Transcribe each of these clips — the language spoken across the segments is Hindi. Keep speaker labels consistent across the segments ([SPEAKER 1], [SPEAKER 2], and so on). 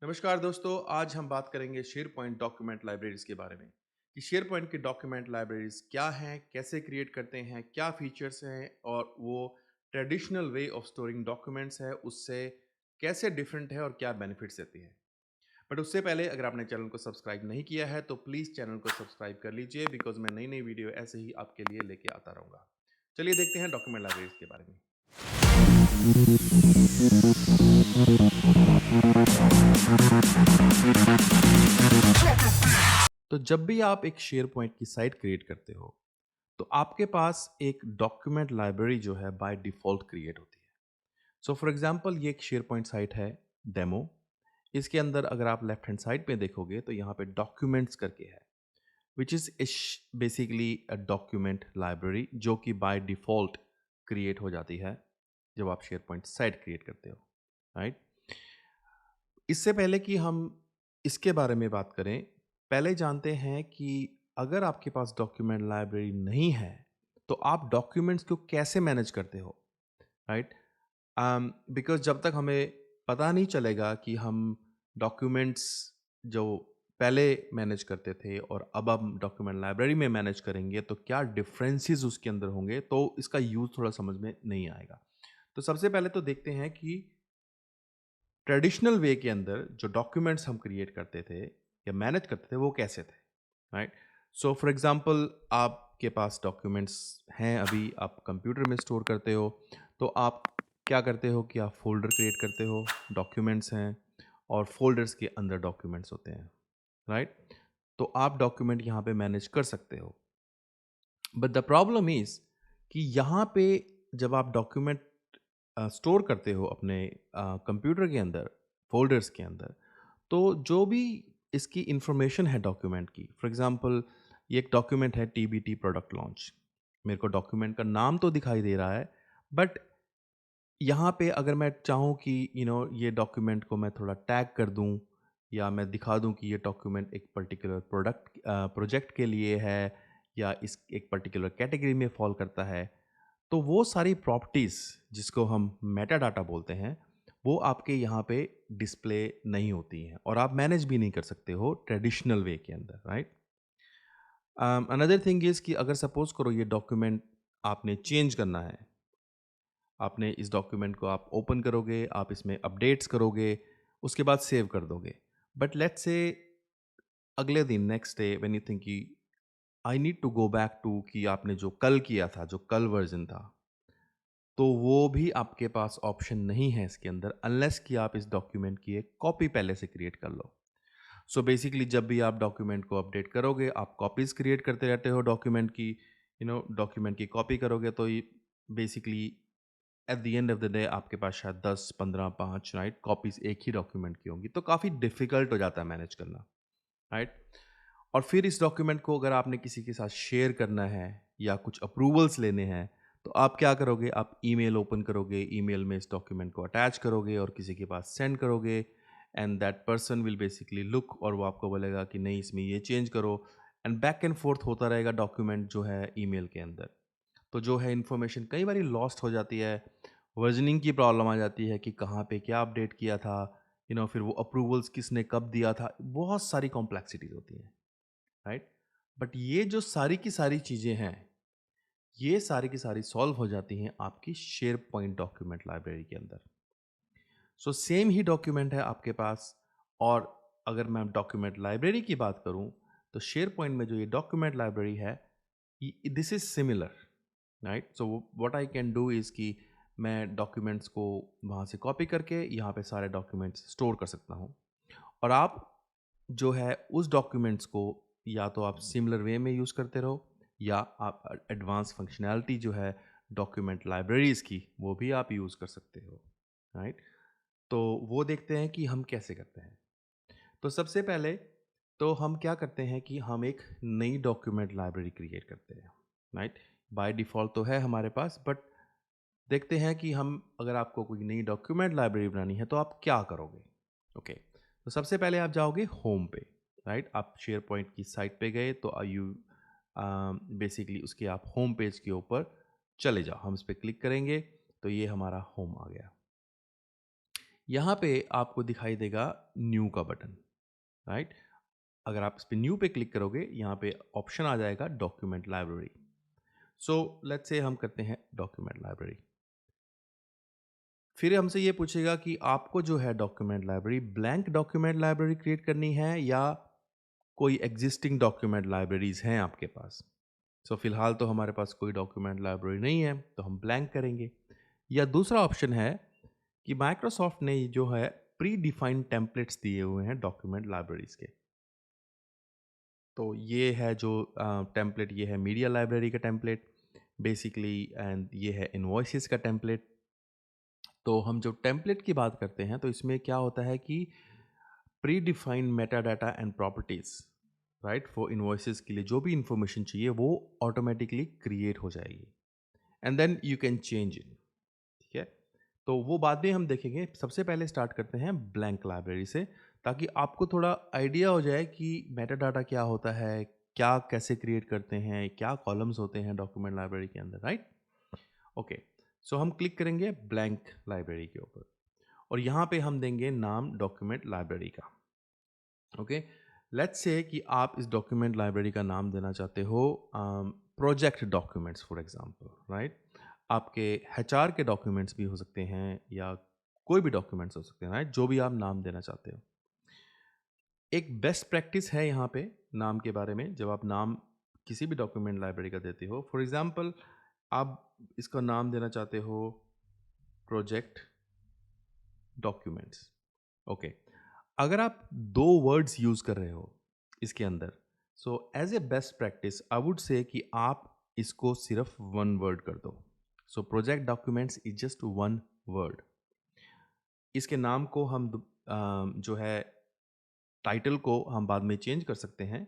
[SPEAKER 1] नमस्कार दोस्तों, आज हम बात करेंगे शेयरपॉइंट डॉक्यूमेंट लाइब्रेरीज के बारे में कि शेयरपॉइंट की डॉक्यूमेंट लाइब्रेरीज क्या हैं, कैसे क्रिएट करते हैं, क्या फीचर्स हैं और वो traditional way of storing documents है उससे कैसे डिफरेंट है और क्या बेनिफिट्स देती है। बट उससे पहले अगर आपने चैनल को सब्सक्राइब नहीं किया है तो प्लीज़ चैनल को सब्सक्राइब कर लीजिए बिकॉज मैं नई नई वीडियो ऐसे ही आपके लिए लेके आता रहूँगा। चलिए देखते हैं डॉक्यूमेंट लाइब्रेरीज के बारे में। तो जब भी आप एक शेयर पॉइंट की साइट क्रिएट करते हो तो आपके पास एक डॉक्यूमेंट लाइब्रेरी जो है बाय डिफ़ॉल्ट क्रिएट होती है। सो फॉर एग्जांपल ये एक शेयर पॉइंट साइट है डेमो। इसके अंदर अगर आप लेफ्ट हैंड साइड पे देखोगे तो यहाँ पे डॉक्यूमेंट्स करके है which is basically a document library जो कि बाय डिफ़ॉल्ट क्रिएट हो जाती है जब आप शेयर पॉइंट साइट क्रिएट करते हो, राइट? इससे पहले कि हम इसके बारे में बात करें, पहले जानते हैं कि अगर आपके पास डॉक्यूमेंट लाइब्रेरी नहीं है, तो आप डॉक्यूमेंट्स को कैसे मैनेज करते हो, राइट? बिकॉज़ जब तक हमें पता नहीं चलेगा कि हम डॉक्यूमेंट्स जो पहले मैनेज करते थे और अब हम डॉक्यूमेंट लाइब्रेरी में मैनेज करेंगे, तो क्या डिफरेंसेस उसके अंदर होंगे, तो इसका यूज़ थोड़ा समझ में नहीं आएगा। तो सबसे पहले तो देखते हैं कि ट्रेडिशनल वे के अंदर जो डॉक्यूमेंट्स हम क्रिएट करते थे या मैनेज करते थे वो कैसे थे, राइट? सो फॉर एग्जांपल आपके पास डॉक्यूमेंट्स हैं, अभी आप कंप्यूटर में स्टोर करते हो तो आप क्या करते हो कि आप फोल्डर क्रिएट करते हो, डॉक्यूमेंट्स हैं और फोल्डर्स के अंदर डॉक्यूमेंट्स होते हैं, राइट? तो आप डॉक्यूमेंट यहाँ पे मैनेज कर सकते हो। बट द प्रॉब्लम इज कि यहाँ पे जब आप डॉक्यूमेंट स्टोर करते हो अपने कंप्यूटर के अंदर, फ़ोल्डर्स के अंदर, तो जो भी इसकी इन्फॉर्मेशन है डॉक्यूमेंट की, फॉर एग्ज़ाम्पल ये एक डॉक्यूमेंट है टीबीटी प्रोडक्ट लॉन्च। मेरे को डॉक्यूमेंट का नाम तो दिखाई दे रहा है, बट यहाँ पे अगर मैं चाहूँ कि ये डॉक्यूमेंट को मैं थोड़ा टैग कर दूँ या मैं दिखा दूँ कि ये डॉक्यूमेंट एक पर्टिकुलर प्रोजेक्ट के लिए है या इस एक पर्टिकुलर कैटेगरी में फ़ॉल करता है, तो वो सारी प्रॉपर्टीज़ जिसको हम मेटा डाटा बोलते हैं, वो आपके यहाँ पे डिस्प्ले नहीं होती हैं और आप मैनेज भी नहीं कर सकते हो ट्रेडिशनल वे के अंदर, राइट? अनदर थिंग इज़ कि अगर सपोज़ करो ये डॉक्यूमेंट आपने चेंज करना है, आपने इस डॉक्यूमेंट को आप ओपन करोगे, आप इसमें अपडेट्स करोगे, उसके बाद सेव कर दोगे। बट लेट्स से अगले दिन next day when you think कि I need to go back to कि आपने जो कल किया था, जो कल वर्ज़न था, तो वो भी आपके पास ऑप्शन नहीं है इसके अंदर अनलेस कि आप इस डॉक्यूमेंट की एक कॉपी पहले से क्रिएट कर लो। सो बेसिकली जब भी आप डॉक्यूमेंट को अपडेट करोगे, आप कॉपीज़ क्रिएट करते रहते हो डॉक्यूमेंट की, डॉक्यूमेंट की कॉपी करोगे तो ये basically at the end of the day आपके पास शायद 10, 15, 5 राइट कॉपीज़ एक ही डॉक्यूमेंट की होंगी, तो काफ़ी डिफ़िकल्ट हो जाता है मैनेज करना, राइट? और फिर इस डॉक्यूमेंट को अगर आपने किसी के साथ शेयर करना है या कुछ अप्रूवल्स लेने हैं, तो आप क्या करोगे? आप ईमेल ओपन करोगे, ईमेल में इस डॉक्यूमेंट को अटैच करोगे और किसी के पास सेंड करोगे and that person will basically look और वो आपको बोलेगा कि नहीं इसमें ये चेंज करो एंड बैक एंड फोर्थ होता रहेगा डॉक्यूमेंट जो है ईमेल के अंदर। तो जो है इन्फॉर्मेशन कई बारी लॉस्ट हो जाती है, वर्जनिंग की प्रॉब्लम आ जाती है कि कहाँ पे क्या अपडेट किया था, फिर वो अप्रूवल्स किसने कब दिया था, बहुत सारी कॉम्प्लेक्सिटीज़ होती हैं, राइट? बट ये जो सारी की सारी चीज़ें हैं, ये सारी की सारी सॉल्व हो जाती हैं आपकी शेयर पॉइंट डॉक्यूमेंट लाइब्रेरी के अंदर। सो सेम ही डॉक्यूमेंट है आपके पास और अगर मैं डॉक्यूमेंट लाइब्रेरी की बात करूं तो शेयर पॉइंट में जो ये डॉक्यूमेंट लाइब्रेरी है, this is similar, right? So what I can do is कि मैं डॉक्यूमेंट्स को वहाँ से कॉपी करके यहाँ पे सारे डॉक्यूमेंट्स स्टोर कर सकता हूँ और आप जो है उस डॉक्यूमेंट्स को या तो आप सिमिलर वे में यूज़ करते रहो या आप एडवांस फंक्शनैलिटी जो है डॉक्यूमेंट लाइब्रेरीज़ की वो भी आप यूज़ कर सकते हो, राइट? तो वो देखते हैं कि हम कैसे करते हैं। तो सबसे पहले तो हम क्या करते हैं कि हम एक नई डॉक्यूमेंट लाइब्रेरी क्रिएट करते हैं, राइट? बाय डिफ़ॉल्ट तो है हमारे पास, बट देखते हैं कि हम अगर आपको कोई नई डॉक्यूमेंट लाइब्रेरी बनानी है तो आप क्या करोगे? ओके, तो सबसे पहले आप जाओगे होम पे, राइट? आप शेयर पॉइंट की साइट पे गए तो बेसिकली उसके आप होम पेज के ऊपर चले जाओ, हम इस पे क्लिक करेंगे तो ये हमारा होम आ गया। यहाँ पे आपको दिखाई देगा न्यू का बटन, राइट? अगर आप इस पे न्यू पे क्लिक करोगे, यहाँ पे ऑप्शन आ जाएगा document library. So let's say हम करते हैं डॉक्यूमेंट लाइब्रेरी। फिर हमसे ये पूछेगा कि आपको जो है document library, blank document library create करनी है या कोई एग्जिस्टिंग डॉक्यूमेंट लाइब्रेरीज हैं आपके पास। सो फिलहाल तो हमारे पास कोई डॉक्यूमेंट लाइब्रेरी नहीं है, तो हम ब्लैंक करेंगे। या दूसरा ऑप्शन है कि माइक्रोसॉफ्ट ने जो है प्री डिफाइंड टेम्पलेट्स दिए हुए हैं डॉक्यूमेंट लाइब्रेरीज के। तो ये है जो टेम्पलेट, ये है मीडिया लाइब्रेरी का टेम्पलेट बेसिकली, एंड ये है इनवॉइसेस का टेम्पलेट। तो हम जो टेम्पलेट की बात करते हैं तो इसमें क्या होता है कि pre defined Meta data and properties, right, for invoices के लिए जो भी इंफॉर्मेशन चाहिए वो ऑटोमेटिकली क्रिएट हो जाएगी, and then you can change it. ठीक है, तो वो बाद में हम देखेंगे। सबसे पहले स्टार्ट करते हैं ब्लैंक लाइब्रेरी से, ताकि आपको थोड़ा आइडिया हो जाए कि मेटा डाटा क्या होता है, क्या कैसे क्रिएट करते हैं, क्या कॉलम्स होते हैं डॉक्यूमेंट लाइब्रेरी के अंदर, राइट? ओके, सो हम क्लिक करेंगे ब्लैंक लाइब्रेरी के ऊपर और यहाँ पे हम देंगे नाम डॉक्यूमेंट लाइब्रेरी का। ओके, लेट्स से कि आप इस डॉक्यूमेंट लाइब्रेरी का नाम देना चाहते हो project documents for example, right? आपके एचआर के डॉक्यूमेंट्स भी हो सकते हैं या कोई भी डॉक्यूमेंट्स हो सकते हैं, राइट? जो भी आप नाम देना चाहते हो। एक बेस्ट प्रैक्टिस है यहाँ पे नाम के बारे में, जब आप नाम किसी भी डॉक्यूमेंट लाइब्रेरी का देते हो, फॉर एग्जांपल आप इसका नाम देना चाहते हो प्रोजेक्ट डॉक्यूमेंट्स। ओके, अगर आप दो वर्ड्स यूज कर रहे हो इसके अंदर, so as a best practice I would say कि आप इसको सिर्फ वन वर्ड कर दो। So project documents is just one word. इसके नाम को हम जो है टाइटल को हम बाद में चेंज कर सकते हैं।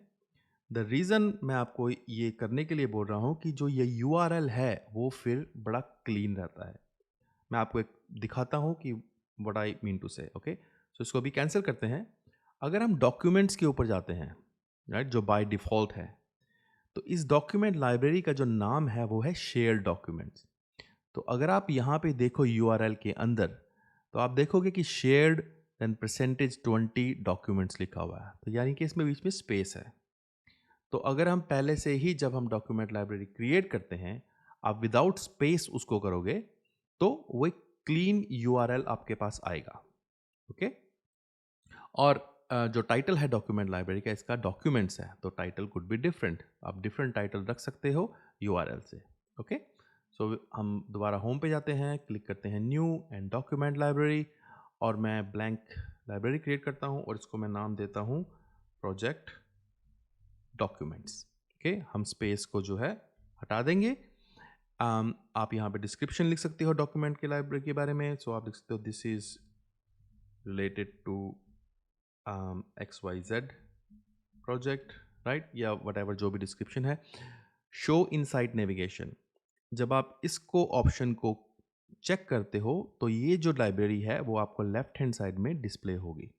[SPEAKER 1] द रीज़न मैं आपको ये करने के लिए बोल रहा हूँ कि जो ये यूआरएल है वो फिर बड़ा क्लीन रहता है। मैं आपको एक दिखाता हूँ कि व्हाट आई मीन टू से। ओके, सो इसको भी कैंसिल करते हैं। अगर हम डॉक्यूमेंट्स के ऊपर जाते हैं, राइट, जो बाय डिफ़ॉल्ट है, तो इस डॉक्यूमेंट लाइब्रेरी का जो नाम है वो है शेयर्ड डॉक्यूमेंट्स। तो अगर आप यहाँ पे देखो यूआरएल के अंदर, तो आप देखोगे कि शेयर्ड देन %20 डॉक्यूमेंट्स लिखा हुआ है, तो यानी कि इसमें बीच में स्पेस है। तो अगर हम पहले से ही जब हम डॉक्यूमेंट लाइब्रेरी क्रिएट करते हैं, आप विदाउट स्पेस उसको करोगे, तो वो एक क्लीन यूआरएल आपके पास आएगा। ओके, और जो टाइटल है डॉक्यूमेंट लाइब्रेरी का, इसका डॉक्यूमेंट्स है, तो टाइटल कुड बी डिफरेंट। आप डिफरेंट टाइटल रख सकते हो यूआरएल से। ओके, सो हम दोबारा होम पे जाते हैं, क्लिक करते हैं न्यू एंड डॉक्यूमेंट लाइब्रेरी, और मैं ब्लैंक लाइब्रेरी क्रिएट करता हूँ और इसको मैं नाम देता हूँ प्रोजेक्ट डॉक्यूमेंट्स। ओके, हम स्पेस को जो है हटा देंगे। आप यहाँ पे डिस्क्रिप्शन लिख सकते हो डॉक्यूमेंट के लाइब्रेरी के बारे में। सो आप लिख सकते हो this is related to XYZ project, right, या वट एवर जो भी डिस्क्रिप्शन है। शो इनसाइट नेविगेशन, जब आप इसको ऑप्शन को चेक करते हो तो ये जो लाइब्रेरी है वो आपको लेफ्ट हैंड साइड में डिस्प्ले होगी।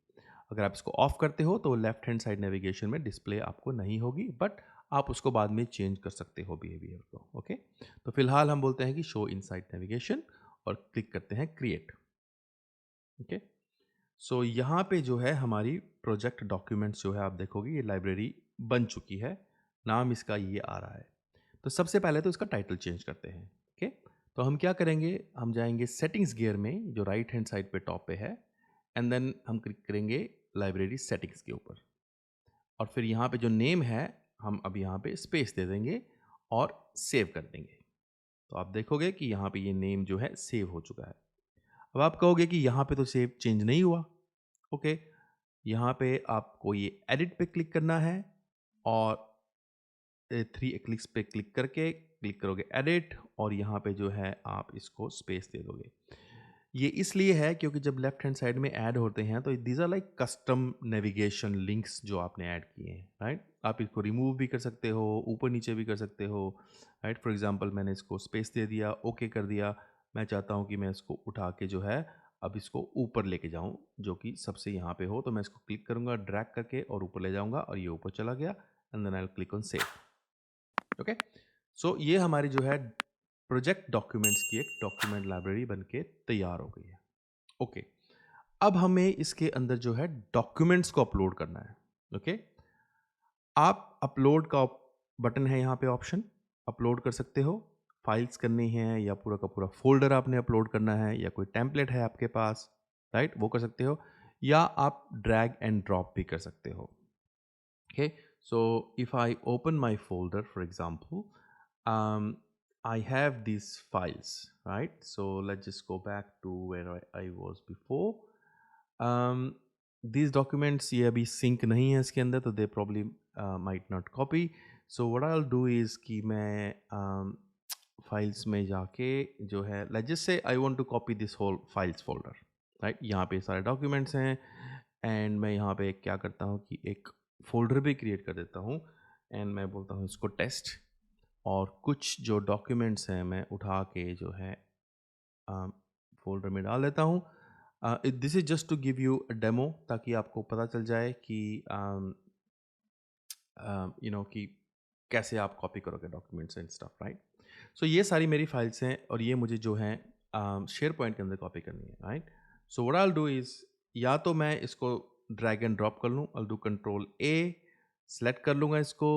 [SPEAKER 1] अगर आप इसको ऑफ करते हो तो लेफ्ट हैंड साइड नेविगेशन में डिस्प्ले आपको नहीं होगी, बट आप उसको बाद में चेंज कर सकते हो बिहेवियर को। ओके, तो फिलहाल हम बोलते हैं कि शो इनसाइट नेविगेशन और क्लिक करते हैं क्रिएट। ओके, सो यहाँ पे जो है हमारी प्रोजेक्ट डॉक्यूमेंट्स जो है, आप देखोगे ये लाइब्रेरी बन चुकी है। नाम इसका ये आ रहा है। तो सबसे पहले तो इसका टाइटल चेंज करते हैं। ओके, तो हम क्या करेंगे, हम जाएंगे सेटिंग्स गियर में जो राइट हैंड साइड पे टॉप पे है, एंड देन हम क्लिक करेंगे लाइब्रेरी सेटिंग्स के ऊपर, और फिर यहाँ पे जो नेम है हम अब यहाँ पे स्पेस दे देंगे और सेव कर देंगे। तो आप देखोगे कि यहाँ पे ये नेम जो है सेव हो चुका है। अब आप कहोगे कि यहाँ पे तो सेव चेंज नहीं हुआ। ओके, यहाँ पे आपको ये एडिट पे क्लिक करना है और थ्री क्लिक्स पे क्लिक करके क्लिक करोगे एडिट, और यहाँ पे जो है आप इसको स्पेस दे दोगे। ये इसलिए है क्योंकि जब लेफ्ट हैंड साइड में ऐड होते हैं तो these are like custom navigation links जो आपने ऐड किए हैं, राइट? आप इसको रिमूव भी कर सकते हो, ऊपर नीचे भी कर सकते हो, राइट? फॉर एग्जांपल मैंने इसको स्पेस दे दिया, ओके कर दिया। मैं चाहता हूँ कि मैं इसको उठा के जो है अब इसको ऊपर लेके जाऊँ, जो कि सबसे यहाँ पे हो, तो मैं इसको क्लिक करूँगा ड्रैग करके और ऊपर ले जाऊँगा और ये ऊपर चला गया, and then I will click on save. Okay, so ये हमारी जो है प्रोजेक्ट डॉक्यूमेंट्स की एक डॉक्यूमेंट लाइब्रेरी बनके तैयार हो गई है। ओके, अब हमें इसके अंदर जो है डॉक्यूमेंट्स को अपलोड करना है। ओके, आप अपलोड का बटन है यहाँ पे ऑप्शन, अपलोड कर सकते हो। फाइल्स करनी है या पूरा का पूरा फ़ोल्डर आपने अपलोड करना है या कोई टेम्पलेट है आपके पास, राइट? वो कर सकते हो या आप ड्रैग एंड ड्रॉप भी कर सकते हो। Okay, so if I open my folder, for example, I have these files, right? So let's just go back to where I was before. Um, these documents ये अभी sync नहीं है इसके अंदर, तो they probably might not copy. So what I'll do is कि मैं files में जाके जो है, let's just say I want to copy this whole files folder, right? यहाँ पे सारे documents हैं एंड मैं यहाँ पे क्या करता हूँ कि एक फ़ोल्डर भी क्रिएट कर देता हूँ एंड मैं बोलता हूँ इसको टेस्ट, और कुछ जो डॉक्यूमेंट्स हैं मैं उठा के जो है फ़ोल्डर में डाल देता हूँ। This is just to give you a demo, ताकि आपको पता चल जाए कि कि कैसे आप कॉपी करोगे documents and stuff, right? So ये सारी मेरी फाइल्स हैं और ये मुझे जो है शेयर पॉइंट के अंदर कॉपी करनी है, right? So what I will do is, या तो मैं इसको ड्रैग एंड ड्रॉप कर लूँ, I will do control A, select कर लूँगा इसको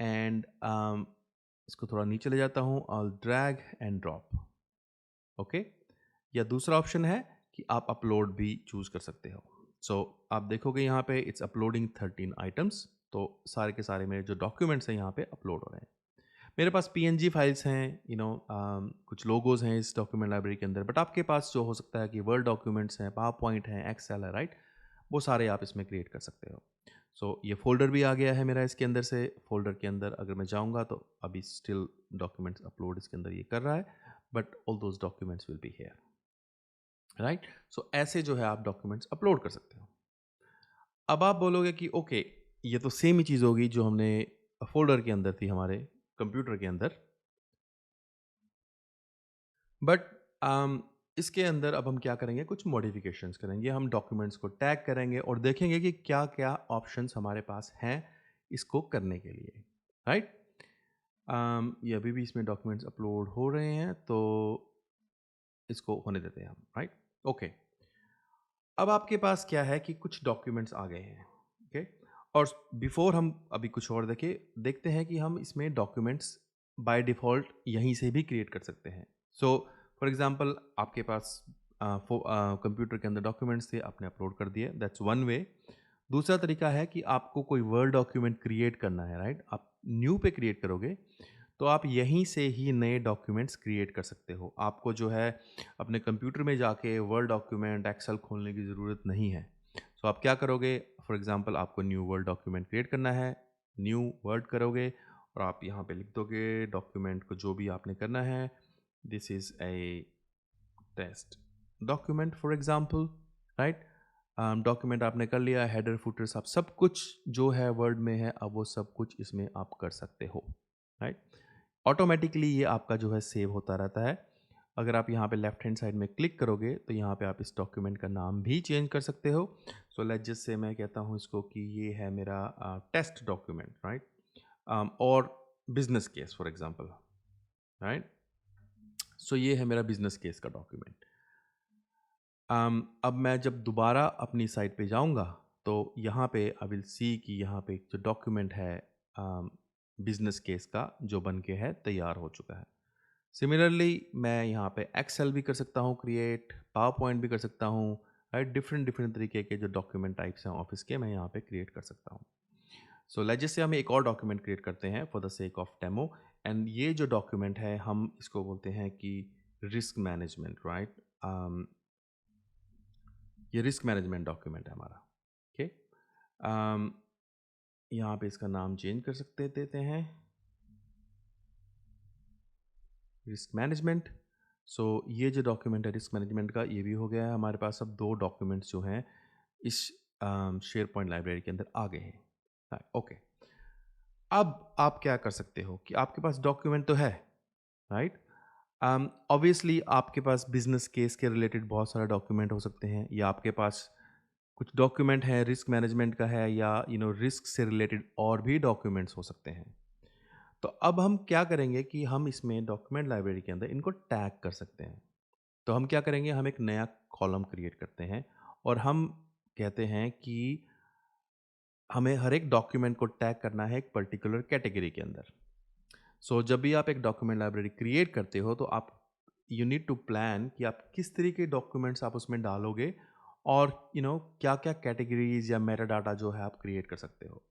[SPEAKER 1] एंड इसको थोड़ा नीचे ले जाता हूँ, I will drag and drop. Okay, या दूसरा ऑप्शन है कि आप अपलोड भी चूज़ कर सकते हो। सो आप देखोगे यहाँ पे इट्स अपलोडिंग 13 आइटम्स, तो सारे के सारे मेरे जो डॉक्यूमेंट्स हैं यहाँ पे अपलोड हो रहे हैं। मेरे पास पीएनजी फाइल्स हैं, कुछ लोगोज हैं इस डॉक्यूमेंट लाइब्रेरी के अंदर, बट आपके पास जो हो सकता है कि वर्ड डॉक्यूमेंट्स हैं, पावर पॉइंट हैं, एक्सेल है, राइट? वो सारे आप इसमें क्रिएट कर सकते हो। सो ये फ़ोल्डर भी आ गया है मेरा इसके अंदर से। फ़ोल्डर के अंदर अगर मैं जाऊँगा तो अभी स्टिल डॉक्यूमेंट्स अपलोड इसके अंदर ये कर रहा है, but all those documents will be here, right? So ऐसे जो है आप डॉक्यूमेंट्स अपलोड कर सकते हो। अब आप बोलोगे कि ओके, ये तो सेम ही चीज़ होगी जो हमने फ़ोल्डर के अंदर थी हमारे कंप्यूटर के अंदर, बट इसके अंदर अब हम क्या करेंगे, कुछ मॉडिफिकेशंस करेंगे। हम डॉक्यूमेंट्स को टैग करेंगे और देखेंगे कि क्या-क्या ऑप्शंस हमारे पास हैं इसको करने के लिए, राइट? ये अभी भी इसमें डॉक्यूमेंट्स अपलोड हो रहे हैं, तो इसको होने देते हैं हम, राइट? ओके। अब आपके पास क्या है कि कुछ डॉक्यूमेंट्स आ गए हैं, ओके? और बिफोर हम अभी कुछ और देखते हैं कि हम इसमें डॉक्यूमेंट्स बाय डिफ़ॉल्ट यहीं से भी क्रिएट कर सकते हैं। सो फॉर एग्ज़ाम्पल आपके पास कंप्यूटर के अंदर डॉक्यूमेंट्स थे, आपने अपलोड कर दिए, दैट्स वन वे। दूसरा तरीका है कि आपको कोई वर्ड डॉक्यूमेंट क्रिएट करना है, राइट? आप न्यू पे क्रिएट करोगे, तो आप यहीं से ही नए डॉक्यूमेंट्स क्रिएट कर सकते हो। आपको जो है अपने कंप्यूटर में जाके वर्ड डॉक्यूमेंट, एक्सेल खोलने की ज़रूरत नहीं है। सो आप क्या करोगे, फॉर एग्ज़ाम्पल आपको न्यू वर्ड डॉक्यूमेंट क्रिएट करना है, न्यू वर्ड करोगे और आप यहाँ पे लिख दोगे डॉक्यूमेंट को जो भी आपने करना है, this is a test document for example, right? Document आपने कर लिया, हेडर, फुटर्स, आप सब कुछ जो है वर्ड में है, अब वो सब कुछ इसमें आप कर सकते हो, राइट? ऑटोमेटिकली ये आपका जो है सेव होता रहता है। अगर आप यहाँ पे लेफ्ट हैंड साइड में क्लिक करोगे तो यहाँ पे आप इस डॉक्यूमेंट का नाम भी चेंज कर सकते हो। सो लेट्स जस्ट से मैं कहता हूँ इसको कि ये है मेरा टेस्ट डॉक्यूमेंट, राइट? और business case for example, right? So ये है मेरा बिजनेस केस का डॉक्यूमेंट। अब मैं जब दोबारा अपनी साइट पे जाऊँगा तो यहाँ पे आई विल सी कि यहाँ पे एक जो डॉक्यूमेंट है बिजनेस केस का, जो बन के है तैयार हो चुका है। सिमिलरली मैं यहाँ पे एक्सेल भी कर सकता हूँ क्रिएट, पावर पॉइंट भी कर सकता हूँ, राइट? डिफरेंट डिफरेंट तरीके के जो डॉक्यूमेंट टाइप्स हैं ऑफिस के, मैं यहाँ पे क्रिएट कर सकता हूँ। सो लेट्स जस्ट से हम एक और डॉक्यूमेंट क्रिएट करते हैं for the sake of demo, and ये जो डॉक्यूमेंट है हम इसको बोलते हैं कि रिस्क मैनेजमेंट, राइट? ये रिस्क मैनेजमेंट डॉक्यूमेंट है हमारा, ओके? यहाँ पे इसका नाम चेंज कर सकते देते हैं, रिस्क मैनेजमेंट। सो ये जो डॉक्यूमेंट है रिस्क मैनेजमेंट का, ये भी हो गया है हमारे पास। अब दो डॉक्यूमेंट्स जो हैं इस शेयर पॉइंट लाइब्रेरी के अंदर आ गए हैं, ओके। अब आप क्या कर सकते हो कि आपके पास डॉक्यूमेंट तो है, राइट? ऑब्वियसली आपके पास बिजनेस केस के रिलेटेड बहुत सारे डॉक्यूमेंट हो सकते हैं, या आपके पास कुछ डॉक्यूमेंट है रिस्क मैनेजमेंट का है, या रिस्क से रिलेटेड और भी डॉक्यूमेंट्स हो सकते हैं। तो अब हम क्या करेंगे कि हम इसमें डॉक्यूमेंट लाइब्रेरी के अंदर इनको टैग कर सकते हैं। तो हम क्या करेंगे, हम एक नया कॉलम क्रिएट करते हैं और हम कहते हैं कि हमें हर एक डॉक्यूमेंट को टैग करना है एक पर्टिकुलर कैटेगरी के अंदर। सो जब भी आप एक डॉक्यूमेंट लाइब्रेरी क्रिएट करते हो तो आप यू नीड टू प्लान कि आप किस तरह के डॉक्यूमेंट्स आप उसमें डालोगे और क्या क्या कैटेगरीज या मेटा डाटा जो है आप क्रिएट कर सकते हो।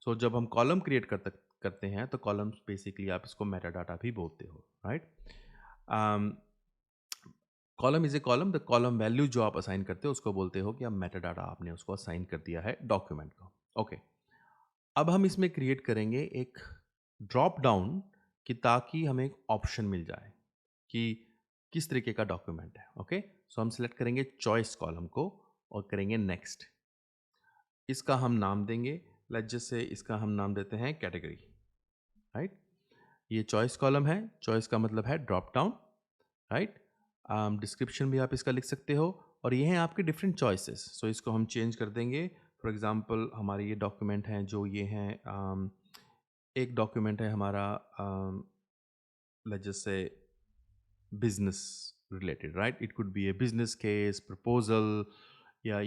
[SPEAKER 1] सो जब हम कॉलम क्रिएट करते हैं तो कॉलम्स बेसिकली आप इसको मेटा डाटा भी बोलते हो, right. Column is a column, the column value जो आप असाइन करते हो उसको बोलते हो कि आप मेटा डाटा आपने उसको असाइन कर दिया है डॉक्यूमेंट को। ओके, अब हम इसमें क्रिएट करेंगे एक ड्रॉप डाउन कि ताकि हमें एक ऑप्शन मिल जाए कि किस तरीके का डॉक्यूमेंट है। ओके, सो हम सिलेक्ट करेंगे चॉइस कॉलम को और करेंगे नेक्स्ट। इसका हम नाम देंगे, लेट्स जस्ट से इसका हम नाम देते हैं कैटेगरी, राइट। ये चॉइस कॉलम है, चॉइस का मतलब है ड्रॉप डाउन, राइट। डिस्क्रिप्शन भी आप इसका लिख सकते हो और ये हैं आपके डिफरेंट चॉइसेस। सो इसको हम चेंज कर देंगे। फॉर एग्जांपल हमारे ये डॉक्यूमेंट हैं जो ये हैं, एक डॉक्यूमेंट है हमारा, let's just say business related, right? It could be a business case proposal या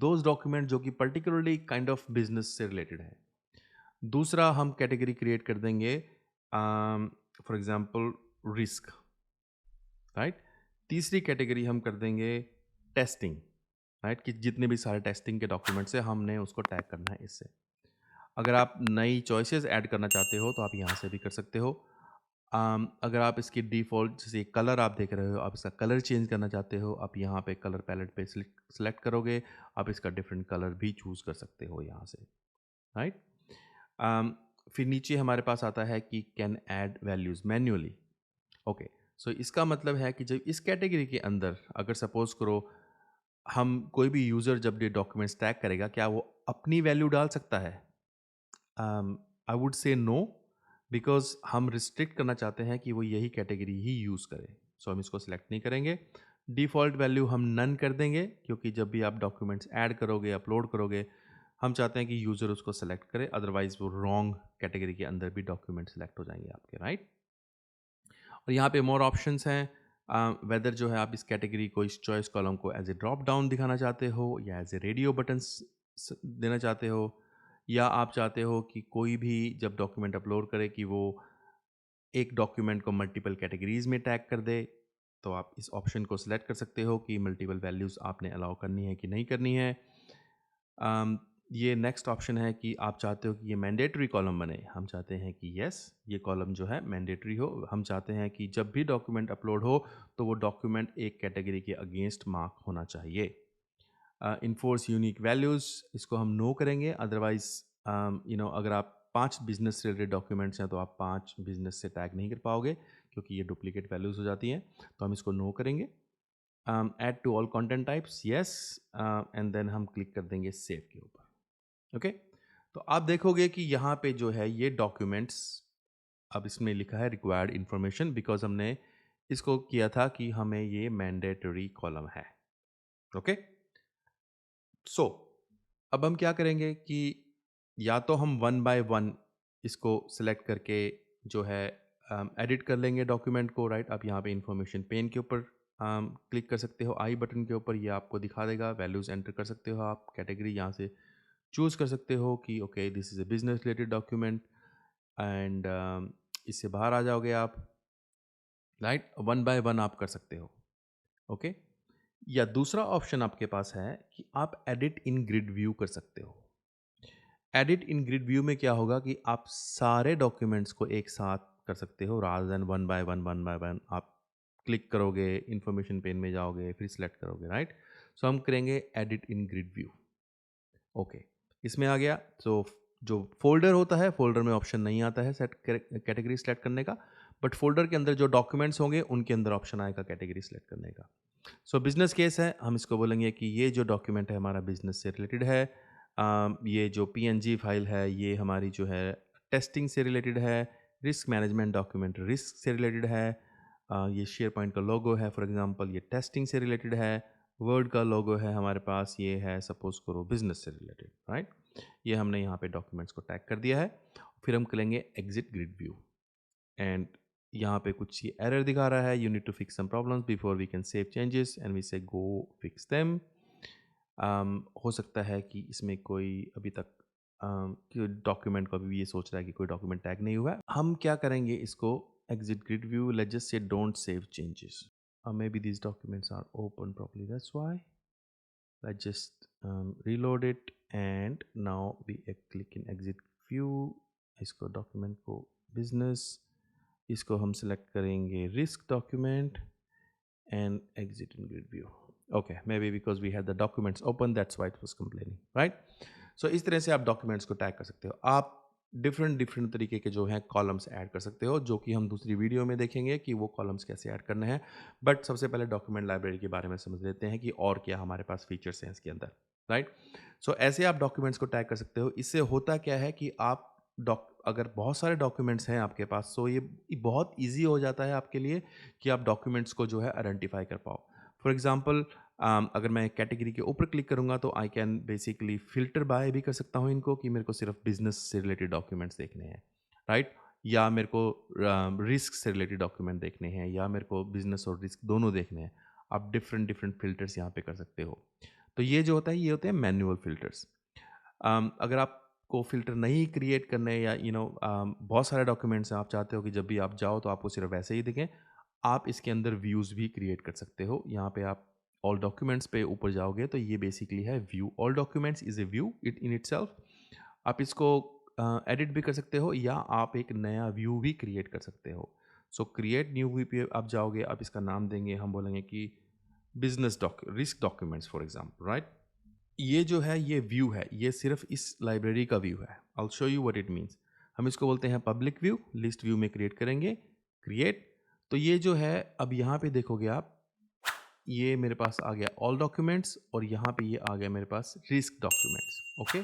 [SPEAKER 1] those document जो कि particularly kind of business से related है। दूसरा हम कैटेगरी क्रिएट कर देंगे, फॉर एग्जांपल रिस्क, राइट। तीसरी कैटेगरी हम कर देंगे टेस्टिंग, राइट, कि जितने भी सारे टेस्टिंग के डॉक्यूमेंट्स है हमने उसको टैग करना है इससे। अगर आप नई चॉइसेस ऐड करना चाहते हो तो आप यहाँ से भी कर सकते हो। अगर आप इसकी डिफ़ॉल्ट जैसे कलर आप देख रहे हो, आप इसका कलर चेंज करना चाहते हो, आप यहाँ पे कलर पैलेट पे सेलेक्ट करोगे, आप इसका डिफरेंट कलर भी चूज़ कर सकते हो यहाँ से, राइट। फिर नीचे हमारे पास आता है कि can add values manually. Okay, so इसका मतलब है कि जब इस कैटेगरी के अंदर अगर सपोज़ करो हम कोई भी यूज़र जब ये डॉक्यूमेंट्स टैग करेगा, क्या वो अपनी वैल्यू डाल सकता है? I would say no, because हम रिस्ट्रिक्ट करना चाहते हैं कि वो यही कैटेगरी ही यूज़ करे। सो हम इसको सिलेक्ट नहीं करेंगे। डिफ़ॉल्ट वैल्यू हम नन कर देंगे क्योंकि जब भी आप डॉक्यूमेंट्स ऐड करोगे, अपलोड करोगे, हम चाहते हैं कि यूज़र उसको सेलेक्ट करे, अदरवाइज़ वो रॉन्ग कैटेगरी के अंदर भी डॉक्यूमेंट सेलेक्ट हो जाएंगे आपके, राइट। और यहाँ पे मोर ऑप्शंस हैं, वेदर जो है आप इस कैटेगरी को, इस चॉइस कॉलम को एज ए ड्रॉप डाउन दिखाना चाहते हो या एज ए रेडियो बटन्स देना चाहते हो, या आप चाहते हो कि कोई भी जब डॉक्यूमेंट अपलोड करे कि वो एक डॉक्यूमेंट को मल्टीपल कैटेगरीज में टैग कर दे। तो आप इस ऑप्शन को सिलेक्ट कर सकते हो कि मल्टीपल वैल्यूज़ आपने अलाउ करनी है कि नहीं करनी है। ये नेक्स्ट ऑप्शन है कि आप चाहते हो कि ये मैंडेटरी कॉलम बने। हम चाहते हैं कि यस, ये कॉलम जो है मैंडेटरी हो। हम चाहते हैं कि जब भी डॉक्यूमेंट अपलोड हो तो वो डॉक्यूमेंट एक कैटेगरी के अगेंस्ट मार्क होना चाहिए। इन्फोर्स यूनिक वैल्यूज़, इसको हम नो करेंगे। अदरवाइज अगर आप 5 बिजनेस से रिलेटेड डॉक्यूमेंट्स हैं तो आप 5 बिजनेस से टैग नहीं कर पाओगे क्योंकि ये डुप्लीकेट वैल्यूज़ हो जाती हैं। तो हम इसको नो करेंगे। Add to all content types, yes, and then हम क्लिक कर देंगे सेव के ऊपर। ओके, तो आप देखोगे कि यहाँ पे जो है ये डॉक्यूमेंट्स, अब इसमें लिखा है रिक्वायर्ड इन्फॉर्मेशन, बिकॉज हमने इसको किया था कि हमें ये मैंडेटरी कॉलम है। ओके, सो अब हम क्या करेंगे कि या तो हम वन बाय वन इसको सिलेक्ट करके जो है एडिट कर लेंगे डॉक्यूमेंट को, राइट। आप यहाँ पे इंफॉर्मेशन पेन के ऊपर क्लिक कर सकते हो, आई बटन के ऊपर, ये आपको दिखा देगा। वैल्यूज़ एंटर कर सकते हो, आप कैटेगरी यहाँ से चूज़ कर सकते हो कि okay this is A business related document, and इससे बाहर आ जाओगे आप, राइट। वन बाय वन आप कर सकते हो। ओके, या दूसरा ऑप्शन आपके पास है कि आप एडिट इन ग्रिड व्यू कर सकते हो। एडिट इन ग्रिड व्यू में क्या होगा कि आप सारे डॉक्यूमेंट्स को एक साथ कर सकते हो, rather than one by one आप क्लिक करोगे, इंफॉर्मेशन पेन में जाओगे, फिर सिलेक्ट करोगे, राइट। सो हम करेंगे एडिट इन ग्रिड व्यू। ओके, इसमें आ गया। तो जो फोल्डर होता है, फोल्डर में ऑप्शन नहीं आता है सेट कैटेगरी सेलेक्ट करने का, बट फोल्डर के अंदर जो डॉक्यूमेंट्स होंगे उनके अंदर ऑप्शन आएगा कैटेगरी सेलेक्ट करने का। सो बिजनेस केस है, हम इसको बोलेंगे कि ये जो डॉक्यूमेंट है हमारा बिजनेस से रिलेटेड है। ये जो पीएनजी फाइल है ये हमारी जो है टेस्टिंग से रिलेटेड है। रिस्क मैनेजमेंट डॉक्यूमेंट रिस्क से रिलेटेड है। ये शेयर पॉइंट का लोगो है, फॉर एग्जांपल ये टेस्टिंग से रिलेटेड है। वर्ड का लोगो है हमारे पास, ये है सपोज करो बिजनेस से रिलेटेड, राइट। ये हमने यहाँ पे डॉक्यूमेंट्स को टैग कर दिया है। फिर हम करेंगे एग्जिट ग्रिड व्यू, एंड यहाँ पे कुछ ये एरर दिखा रहा है, you need to fix some problems before we can save changes, and we say go fix them. हो सकता है कि इसमें कोई अभी तक डॉक्यूमेंट को अभी भी ये सोच रहा है कि कोई डॉक्यूमेंट टैग नहीं हुआ है। हम क्या करेंगे इसको exit grid view, let's just say don't save changes. Maybe these documents are open properly, that's why. Let's just reload it and now we click in exit view। इसको डॉक्यूमेंट को बिजनेस, इसको हम सेलेक्ट करेंगे risk document and exit in grid view. Okay, maybe because we had the documents open, that's why it was complaining, right? So इस तरह से आप डॉक्यूमेंट्स को टैग कर सकते हो। आप डिफरेंट तरीके के जो हैं कॉलम्स ऐड कर सकते हो, जो कि हम दूसरी वीडियो में देखेंगे कि वो कॉलम्स कैसे ऐड करने हैं। बट सबसे पहले डॉक्यूमेंट लाइब्रेरी के बारे में समझ लेते हैं कि और क्या हमारे पास फीचर्स हैं इसके अंदर, राइट? सो ऐसे आप डॉक्यूमेंट्स को टैग कर सकते हो। इससे होता क्या है कि आप अगर बहुत सारे डॉक्यूमेंट्स हैं आपके पास, सो ये बहुत ईजी हो जाता है आपके लिए कि आप डॉक्यूमेंट्स को जो है आइडेंटिफाई कर पाओ। फॉर एग्जांपल, अगर मैं कैटेगरी के ऊपर क्लिक करूंगा तो I can basically filter by भी कर सकता हूं इनको कि मेरे को सिर्फ बिजनेस से रिलेटेड डॉक्यूमेंट्स देखने हैं, राइट? या मेरे को रिस्क से रिलेटेड डॉक्यूमेंट देखने हैं, या मेरे को बिजनेस और रिस्क दोनों देखने हैं। आप डिफरेंट डिफरेंट फिल्टर्स यहाँ पे कर सकते हो। तो ये जो होता है ये होते हैं मैनुअल फिल्टर्स। अगर आपको फ़िल्टर नहीं क्रिएट करने या बहुत सारे डॉक्यूमेंट्स हैं, आप चाहते हो कि जब भी आप जाओ तो आपको सिर्फ वैसे ही दिखें, आप इसके अंदर व्यूज़ भी क्रिएट कर सकते हो। यहाँ पे आप ऑल डॉक्यूमेंट्स पे ऊपर जाओगे तो ये बेसिकली है view. All documents is a view it in itself. आप इसको एडिट भी कर सकते हो या आप एक नया व्यू भी क्रिएट कर सकते हो। सो क्रिएट न्यू व्यू पे आप जाओगे, आप इसका नाम देंगे, हम बोलेंगे कि business risk documents for example, right? ये जो है ये व्यू है, ये सिर्फ इस लाइब्रेरी का व्यू है। I will show you what it means. हम इसको बोलते हैं पब्लिक व्यू। लिस्ट व्यू में क्रिएट करेंगे, क्रिएट। तो ये जो है अब यहाँ पे देखोगे आप, ये मेरे पास आ गया ऑल डॉक्यूमेंट्स और यहाँ पे ये आ गया मेरे पास रिस्क डॉक्यूमेंट्स। ओके,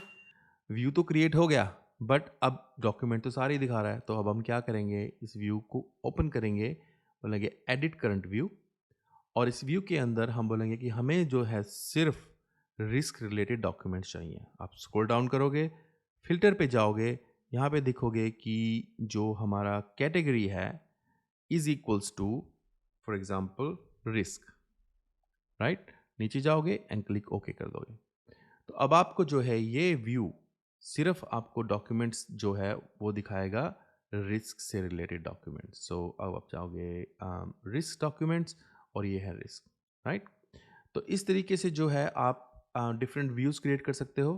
[SPEAKER 1] व्यू तो क्रिएट हो गया बट अब डॉक्यूमेंट तो सारे ही दिखा रहा है। तो अब हम क्या करेंगे, इस व्यू को ओपन करेंगे, बोलेंगे एडिट करंट व्यू, और इस व्यू के अंदर हम बोलेंगे कि हमें जो है सिर्फ रिस्क रिलेटेड डॉक्यूमेंट्स चाहिए। आप स्क्रॉल डाउन करोगे, फिल्टर पे जाओगे, यहाँ पे देखोगे कि जो हमारा कैटेगरी है is equals to for example risk, right? नीचे जाओगे एंड क्लिक ओके कर दोगे। तो अब आपको जो है ये व्यू सिर्फ आपको डॉक्यूमेंट्स जो है वो दिखाएगा, रिस्क से रिलेटेड डॉक्यूमेंट्स। सो अब आप जाओगे रिस्क डॉक्यूमेंट्स और ये है रिस्क, राइट? तो इस तरीके से जो है आप डिफरेंट व्यूज़ क्रिएट कर सकते हो।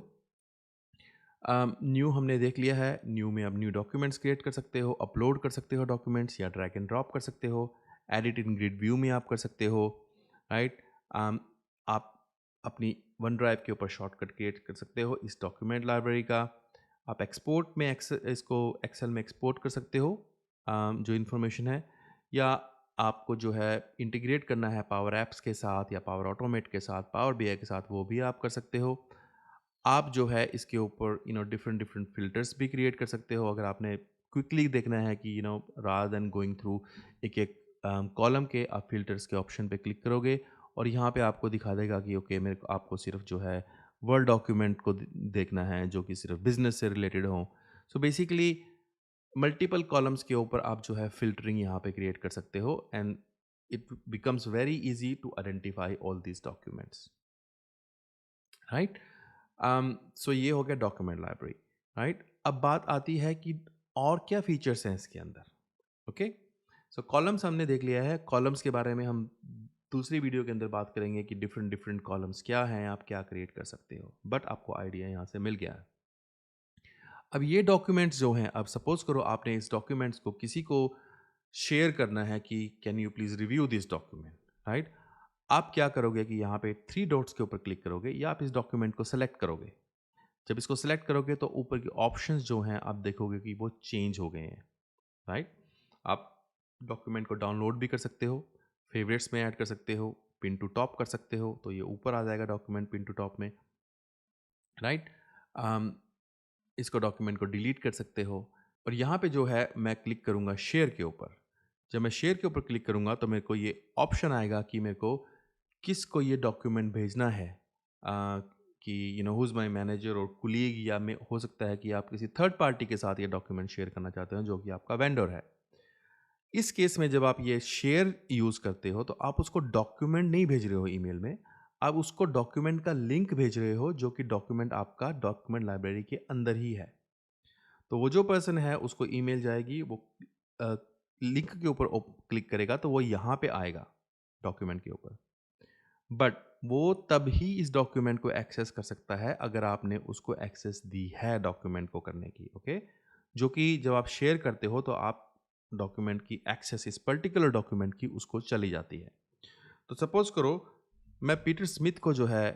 [SPEAKER 1] न्यू हमने देख लिया है, न्यू में आप न्यू डॉक्यूमेंट्स क्रिएट कर सकते हो, अपलोड कर सकते हो डॉक्यूमेंट्स, या ड्रैग एंड ड्रॉप कर सकते हो, एडिट इन ग्रिड व्यू में आप कर सकते हो, राइट? आप अपनी वन ड्राइव के ऊपर शॉर्टकट क्रिएट कर सकते हो इस डॉक्यूमेंट लाइब्रेरी का। आप एक्सपोर्ट में इसको एक्सेल में एक्सपोर्ट कर सकते हो जो इन्फॉर्मेशन है, या आपको जो है इंटीग्रेट करना है पावर एप्स के साथ या पावर ऑटोमेट के साथ, पावर बीआई के साथ, वो भी आप कर सकते हो। आप जो है इसके ऊपर डिफरेंट डिफरेंट फ़िल्टर्स भी क्रिएट कर सकते हो। अगर आपने क्विकली देखना है कि रादर देन गोइंग थ्रू एक एक कॉलम के, आप फ़िल्टर्स के ऑप्शन पे क्लिक करोगे और यहाँ पे आपको दिखा देगा कि ओके मेरे को आपको सिर्फ जो है वर्ड डॉक्यूमेंट को देखना है जो कि सिर्फ बिजनेस से रिलेटेड हो। सो बेसिकली मल्टीपल कॉलम्स के ऊपर आप जो है फ़िल्टरिंग यहाँ पे क्रिएट कर सकते हो and it becomes very easy to identify all these documents, right? So ये हो गया डॉक्यूमेंट लाइब्रेरी, राइट? अब बात आती है कि और क्या फीचर्स हैं इसके अंदर। ओके, सो कॉलम्स हमने देख लिया है। कॉलम्स के बारे में हम दूसरी वीडियो के अंदर बात करेंगे कि डिफरेंट डिफरेंट कॉलम्स क्या हैं, आप क्या क्रिएट कर सकते हो, बट आपको आइडिया यहाँ से मिल गया है। अब ये डॉक्यूमेंट्स जो हैं, अब सपोज करो आपने इस डॉक्यूमेंट्स को किसी को शेयर करना है कि can you please review this document, right? आप क्या करोगे कि यहाँ पे थ्री डॉट्स के ऊपर क्लिक करोगे या आप इस डॉक्यूमेंट को सेलेक्ट करोगे। जब इसको सेलेक्ट करोगे तो ऊपर के ऑप्शंस जो हैं आप देखोगे कि वो चेंज हो गए हैं, राइट? आप डॉक्यूमेंट को डाउनलोड भी कर सकते हो, फेवरेट्स में ऐड कर सकते हो, पिन टू टॉप कर सकते हो, तो ये ऊपर आ जाएगा डॉक्यूमेंट पिन टू टॉप में, राइट? इसको डॉक्यूमेंट को डिलीट कर सकते हो। और यहाँ पे जो है मैं क्लिक करूँगा शेयर के ऊपर। जब मैं शेयर के ऊपर क्लिक करूँगा तो मेरे को ये ऑप्शन आएगा कि मेरे को किसको ये डॉक्यूमेंट भेजना है, कि हु इज़ माय मैनेजर और कुलीग, या में हो सकता है कि आप किसी थर्ड पार्टी के साथ ये डॉक्यूमेंट शेयर करना चाहते हो जो कि आपका वेंडर है। इस केस में जब आप ये शेयर यूज़ करते हो तो आप उसको डॉक्यूमेंट नहीं भेज रहे हो ईमेल में, आप उसको डॉक्यूमेंट का लिंक भेज रहे हो जो कि डॉक्यूमेंट आपका डॉक्यूमेंट लाइब्रेरी के अंदर ही है। तो वो जो पर्सन है उसको ईमेल जाएगी, वो लिंक के ऊपर क्लिक करेगा तो वो यहाँ पे आएगा डॉक्यूमेंट के ऊपर। बट वो तब ही इस डॉक्यूमेंट को एक्सेस कर सकता है अगर आपने उसको एक्सेस दी है डॉक्यूमेंट को करने की, ओके। जो कि जब आप शेयर करते हो तो आप डॉक्यूमेंट की एक्सेस इस पर्टिकुलर डॉक्यूमेंट की उसको चली जाती है। तो सपोज करो मैं पीटर स्मिथ को जो है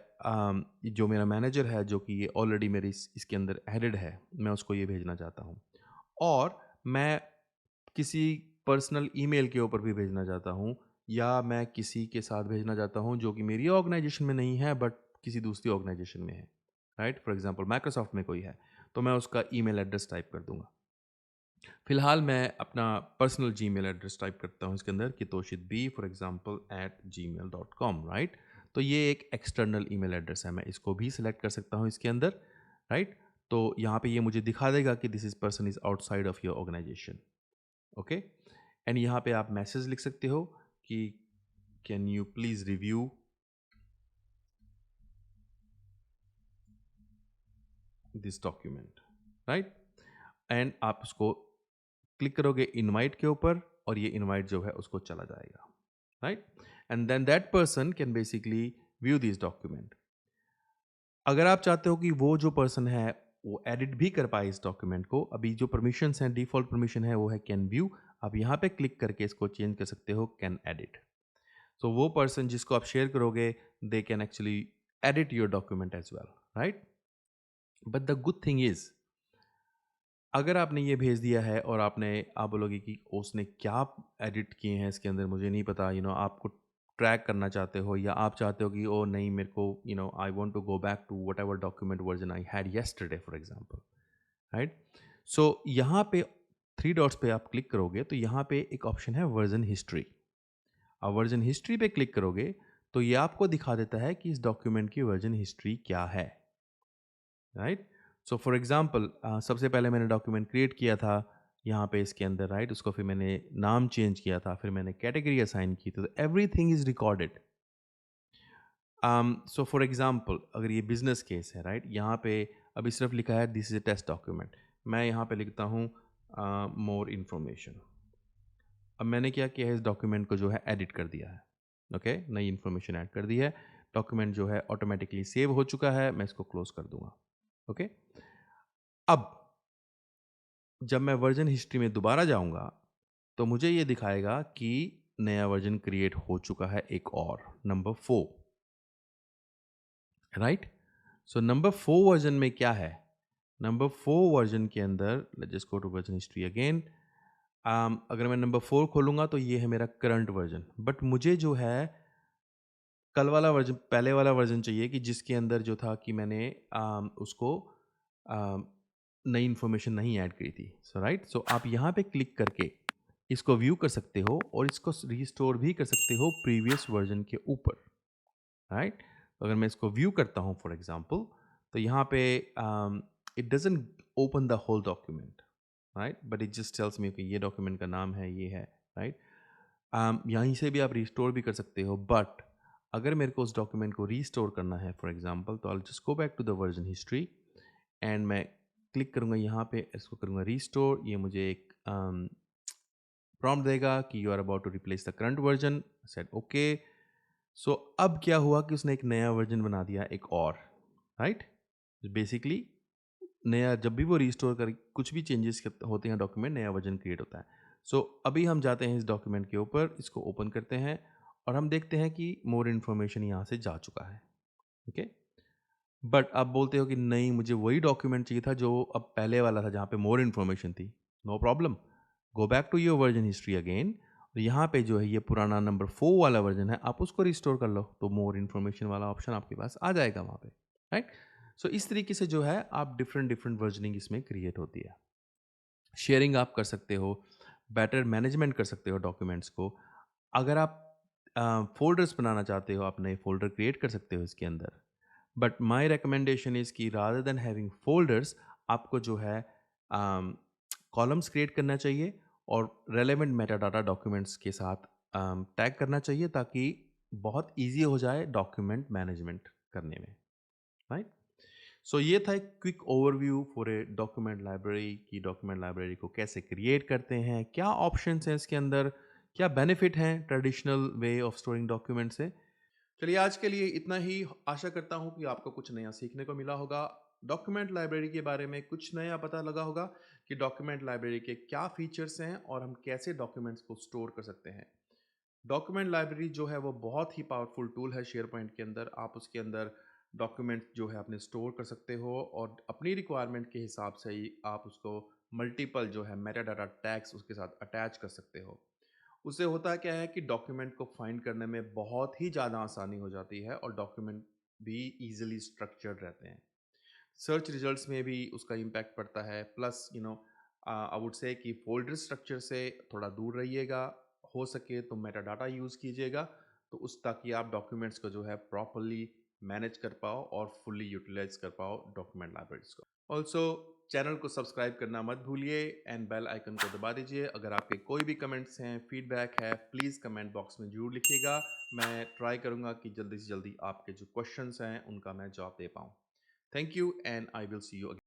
[SPEAKER 1] जो मेरा मैनेजर है, जो कि ये ऑलरेडी मेरी इसके अंदर एडेड है, मैं उसको ये भेजना चाहता हूँ। और मैं किसी पर्सनल ईमेल के ऊपर भी भेजना चाहता हूँ, या मैं किसी के साथ भेजना चाहता हूँ जो कि मेरी ऑर्गेनाइजेशन में नहीं है बट किसी दूसरी ऑर्गेनाइजेशन में है, राइट। फॉर एग्जांपल माइक्रोसॉफ्ट में कोई है तो मैं उसका ईमेल एड्रेस टाइप कर दूंगा। फिलहाल मैं अपना पर्सनल जीमेल एड्रेस टाइप करता हूँ इसके अंदर कि Toshid B for example @gmail.com, right. तो ये एक एक्सटर्नल ईमेल एड्रेस है, मैं इसको भी सिलेक्ट कर सकता हूँ इसके अंदर, राइट। तो यहाँ पे ये मुझे दिखा देगा कि this is person is outside of your organization, okay. And यहाँ पे आप मैसेज लिख सकते हो कि can you please review this document, right. And आप उसको क्लिक करोगे इनवाइट के ऊपर और ये इनवाइट जो है उसको चला जाएगा, right. And then that person can basically view this document. अगर आप चाहते हो कि वो जो पर्सन है वो एडिट भी कर पाए इस डॉक्यूमेंट को, अभी जो परमिशंस हैं, डिफॉल्ट परमिशन है वो है कैन व्यू। आप यहाँ पे क्लिक करके इसको चेंज कर सकते हो कैन एडिट। सो वो पर्सन जिसको आप शेयर करोगे they can actually edit your document as well, right. But the good thing is, अगर आपने ये भेज दिया है और आप बोलोगे कि उसने क्या एडिट किए हैं इसके अंदर मुझे नहीं पता, आपको ट्रैक करना चाहते हो, या आप चाहते हो कि ओ नहीं मेरे को I want to go back to whatever document version I had yesterday for example, right. So यहाँ पे थ्री डॉट्स पे आप क्लिक करोगे तो यहाँ पे एक ऑप्शन है वर्जन हिस्ट्री। आप वर्जन हिस्ट्री पे क्लिक करोगे तो ये आपको दिखा देता है कि इस डॉक्यूमेंट की वर्जन हिस्ट्री क्या है, राइट। सो फॉर एग्जांपल सबसे पहले मैंने डॉक्यूमेंट क्रिएट किया था यहाँ पे इसके अंदर, राइट। उसको फिर मैंने नाम चेंज किया था, फिर मैंने कैटेगरी असाइन की, तो everything is recorded. So for example अगर ये बिजनेस केस है, राइट, यहाँ पे अभी सिर्फ लिखा है this is a test document. मैं यहाँ पे लिखता हूँ मोर इन्फॉर्मेशन। अब मैंने क्या किया है, इस डॉक्यूमेंट को जो है एडिट कर दिया है, ओके, नई इन्फॉर्मेशन ऐड कर दी है। डॉक्यूमेंट जो है ऑटोमेटिकली सेव हो चुका है, मैं इसको क्लोज कर दूंगा, ओके। अब जब मैं वर्जन हिस्ट्री में दोबारा जाऊंगा तो मुझे ये दिखाएगा कि नया वर्जन क्रिएट हो चुका है, एक और number 4, right. So number 4 version में क्या है, नंबर 4 वर्जन के अंदर let's just go to version history again. अगर मैं नंबर 4 खोलूंगा तो ये है मेरा करंट वर्जन, बट मुझे जो है कल वाला वर्जन, पहले वाला वर्जन चाहिए कि जिसके अंदर जो था कि मैंने उसको आम, नई इन्फॉर्मेशन नहीं ऐड करी थी। सो राइट, सो आप यहाँ पे क्लिक करके इसको व्यू कर सकते हो और इसको रिस्टोर भी कर सकते हो प्रीवियस वर्जन के ऊपर, राइट। अगर मैं इसको व्यू करता हूँ फॉर एग्जांपल तो यहाँ पे it doesn't open the whole document, right, but it just tells me कि ये डॉक्यूमेंट का नाम है, ये है, राइट। यहीं से भी आप रिस्टोर भी कर सकते हो, बट अगर मेरे को उस डॉक्यूमेंट को रीस्टोर करना है फॉर एग्जांपल तो I just go back to the version history and मैं क्लिक करूँगा यहाँ पे, इसको करूँगा रीस्टोर। ये मुझे एक प्रॉम्प्ट देगा कि you are about to replace the current version, set okay. So अब क्या हुआ कि उसने एक नया वर्जन बना दिया एक और, राइट। बेसिकली नया जब भी वो रिस्टोर कर कुछ भी चेंजेस होते हैं डॉक्यूमेंट, नया वर्जन क्रिएट होता है। सो अभी हम जाते हैं इस डॉक्यूमेंट के ऊपर, इसको ओपन करते हैं और हम देखते हैं कि मोर इन्फॉर्मेशन यहाँ से जा चुका है, ओके। बट आप बोलते हो कि नहीं मुझे वही डॉक्यूमेंट चाहिए था जो अब पहले वाला था जहाँ पे मोर इन्फॉर्मेशन थी। No problem, go back to your version history again और यहाँ पे जो है ये पुराना नंबर 4 वाला वर्जन है, आप उसको रिस्टोर कर लो तो मोर इन्फॉर्मेशन वाला ऑप्शन आपके पास आ जाएगा वहाँ पे, राइट। सो इस तरीके से जो है आप डिफरेंट डिफरेंट वर्जनिंग इसमें क्रिएट होती है। शेयरिंग आप कर सकते हो, बेटर मैनेजमेंट कर सकते हो डॉक्यूमेंट्स को। अगर आप फ़ोल्डर्स बनाना चाहते हो, आप नए फ़ोल्डर क्रिएट कर सकते हो इसके अंदर। बट माय रिकमेंडेशन इज़ कि रादर देन हैविंग फ़ोल्डर्स, आपको जो है कॉलम्स क्रिएट करना चाहिए और रेलेवेंट मेटाडाटा डॉक्यूमेंट्स के साथ टैग करना चाहिए ताकि बहुत ईज़ी हो जाए डॉक्यूमेंट मैनेजमेंट करने में, राइट? सो ये था एक quick overview for a document library कि डॉक्यूमेंट लाइब्रेरी को कैसे क्रिएट करते हैं, क्या ऑप्शंस हैं इसके अंदर, क्या बेनिफिट हैं traditional way of storing document से। चलिए आज के लिए इतना ही। आशा करता हूँ कि आपको कुछ नया सीखने को मिला होगा। डॉक्यूमेंट लाइब्रेरी के बारे में कुछ नया पता लगा होगा कि डॉक्यूमेंट लाइब्रेरी के क्या फीचर्स हैं और हम कैसे डॉक्यूमेंट्स को स्टोर कर सकते हैं। डॉक्यूमेंट लाइब्रेरी जो है वो बहुत ही पावरफुल टूल है शेयर पॉइंट के अंदर। आप उसके अंदर डॉक्यूमेंट जो है अपने स्टोर कर सकते हो और अपनी रिक्वायरमेंट के हिसाब से ही आप उसको मल्टीपल जो है मेटा डाटा टैग्स उसके साथ अटैच कर सकते हो। उससे होता क्या है कि डॉक्यूमेंट को फाइंड करने में बहुत ही ज़्यादा आसानी हो जाती है और डॉक्यूमेंट भी ईजिली स्ट्रक्चर्ड रहते हैं। सर्च रिजल्ट्स में भी उसका इम्पैक्ट पड़ता है। प्लस आई वुड से कि फोल्डर स्ट्रक्चर से थोड़ा दूर रहिएगा। हो सके तो मेटा डाटा यूज़ कीजिएगा, तो उस ताकि आप डॉक्यूमेंट्स को जो है प्रॉपरली मैनेज कर पाओ और फुल्ली यूटिलाइज कर पाओ डॉक्यूमेंट लाइब्रेरीज को। ऑल्सो चैनल को सब्सक्राइब करना मत भूलिए एंड बेल आइकन को दबा दीजिए। अगर आपके कोई भी कमेंट्स हैं, फीडबैक है, प्लीज़ कमेंट बॉक्स में ज़रूर लिखिएगा। मैं ट्राई करूँगा कि जल्दी से जल्दी आपके जो क्वेश्चंस हैं उनका मैं जवाब दे पाऊँ। Thank you and I will see you again.